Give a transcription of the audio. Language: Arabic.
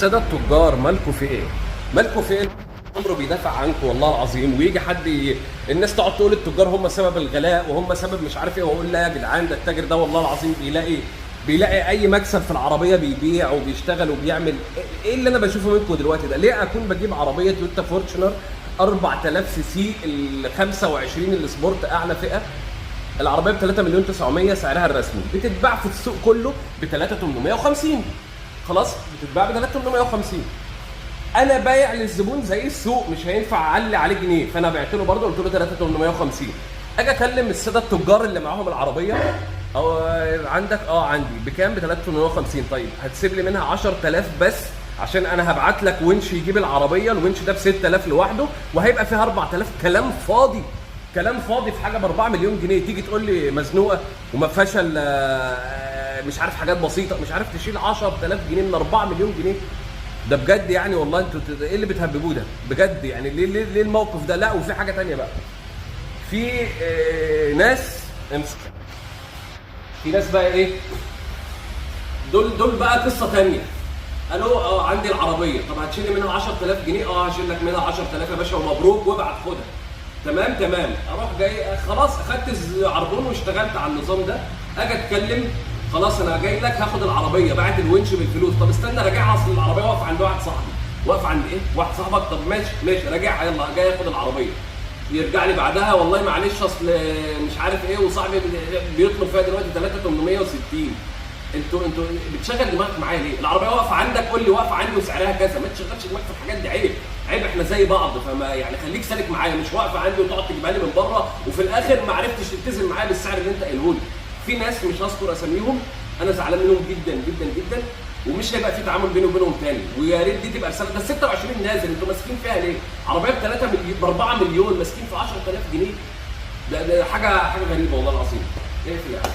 الساده التجار مالكوا في ايه؟ مالكوا في ايه؟ عمره بيدافع عنكم والله العظيم، ويجي حد الناس تقعد تقول التجار هم سبب الغلاء وهم سبب مش عارف ايه، واقول لا يا جدعان ده التاجر ده والله العظيم بيلاقي اي مكسب في العربيه بيبيع وبيشتغل وبيعمل. ايه اللي انا بشوفه منكم دلوقتي ده؟ ليه اكون بجيب عربيه تويوتا فورتشنر 4000 سي سي ال 25 السبورت اعلى فئه، العربيه ب 3 مليون 900 سعرها الرسمي، بتتباع في السوق كله ب 3850. خلاص بتتباع ب 3850. انا بايع للزبون زي السوق، مش هينفع اعلي عليه جنيه، فانا بعت له برضه قلت له 3850. اجي اكلم الساده التجار اللي معاهم العربيه، او عندك عندي بكام؟ ب 3850. طيب هتسيب لي منها 10000 بس عشان انا هبعت لك ونش يجيب العربيه، الونش ده ب 6000 لوحده وهيبقى فيها 4000. كلام فاضي، كلام فاضي في حاجه ب 4 مليون جنيه. تيجي تقول لي مزنوقه وما فيهاش مش عارف حاجات بسيطه، مش عارف تشيل 10000 جنيه من 4 مليون جنيه. ده بجد يعني والله انتوا ايه اللي بتهببوه ده؟ بجد يعني ليه الموقف ده؟ لا وفي حاجه ثانيه بقى، في ناس امسك، في ناس بقى ايه، دول بقى قصه ثانيه. قالوا عندي العربيه، طب هتشيل منها 10000 جنيه؟ هشيل لك منها 10000 يا باشا ومبروك وابعت خدها. تمام اروح جاي خلاص اخدت عربون واشتغلت على النظام ده. اجي اتكلم خلاص انا جاي لك هاخد العربيه، بعت الونش بالفلوس. طب استنى راجعها، اصل العربيه واقفه عند واحد صاحبي. واقفه عند ايه؟ واحد صاحبك؟ طب ماشي راجعها، يلا جاي اخد العربيه. يرجع لي بعدها والله معلش اصل مش عارف ايه، وصاحبي بيطلب فيها دلوقتي 3860. انتوا بتشغل دماغك معايا ليه؟ العربيه واقفه عندك، قول لي واقفه عندي وسعرها كذا، ما تشغلش دماغك في الحاجات دي، عيب احنا زي بعض. فما يعني خليك سالك معايا، مش واقفه عندي وتقعد تجيبها لي من بره وفي الاخر ما عرفتش تلتزم معايا بالسعر اللي انت قايله لي. في ناس مش هذكر اساميهم، انا زعلان منهم جدا جدا جدا، ومش هيبقى في تعامل بيني وبينهم تاني. ويا ريت دي تبقى رساله. ده 26 نازل، انتوا ماسكين فيها ليه؟ عربيه ب 3 مليون ب 4 مليون ماسكين في 10000 جنيه. ده حاجه غريبه والله العظيم. ايه في يعني؟